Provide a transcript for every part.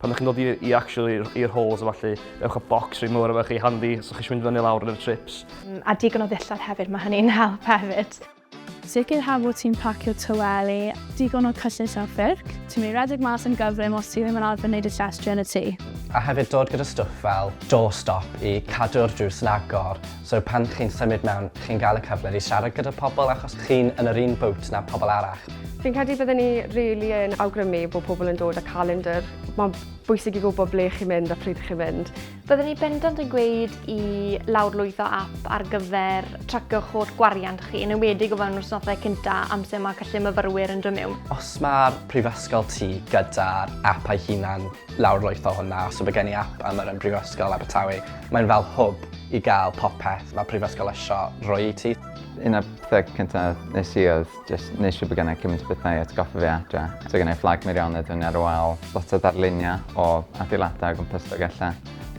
Pan ydych chi'n dod i'r halls a falle, ewch o bocs rhy mwr efo chi handi, so chi'n mynd fyny lawr yn y trips. A digon o ddillad hefyd, mae hynny'n help hefyd. Sicr ha bod ti'n pacio tyweli, digon o cyllus ar ffyrc. Ti'n mynd redeg mas yn gyflym os ti ddim yn arfer wneud y llestri yn y tŷ. A hefyd dod gyda stwff fel doorstop i cadw'r drws yn agor. So pan chi'n symud mewn, chi'n cael y cyfle i siarad gyda pobl achos chi'n yn yr un bwt na pobl arall. Fi'n credu byddwn ni rili yn awgrymu bod pobl yn dod â calendar. Mae'n bwysig i gwybod ble chi'n mynd a pryd chi'n mynd. Byddwn ni bendant yn gweud i lawrlwytho app ar gyfer tracio'ch holl gwariant chi, yn enwedig o fewn wythnosau cynta amser mae gallu myfyrwyr yn dod mewn. Os mae'r Brifysgol ti gyda'r app ei hunan lawrlwytho hwnna, so bydd gen i app am yr Brifysgol Abertawe, mae'n fel hwb i gael popeth mae Brifysgol isio roi i ti. Un o'r pethau cyntaf nes i oedd nes i bod gennau cymaint o bethau i atgoffa fi adre. So gennau fflag Meirionnydd yn ar y wal, lot o darluniau o adeiladau o gwmpas Dolgella.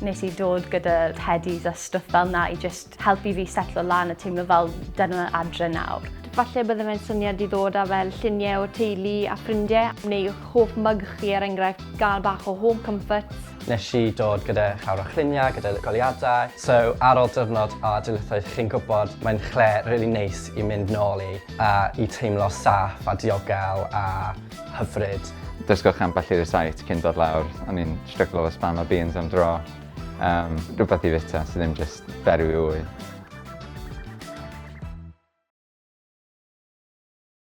Nes i dod gyda headies a stwff fel na i just helpu fi setlo lan a teimlo fel dyna adre nawr. Falle bydde fe'n syniad i ddod â fel lluniau o teulu a ffrindiau, neu hoff myg chi er enghraifft gael bach o home comfort. Nes i dod gyda llawer o lluniau, gyda goliadau. So ar ôl diwrnod o adeiladau, chi'n gwybod mae'n lle rili neis i mynd nôl i teimlo saff a diogel a hyfryd. Dysgwch ambell i'r site cyn dod lawr, o'n i'n stryglo efo spam a beans am dro. Rhywbeth i fita sydd ddim just berwi wy.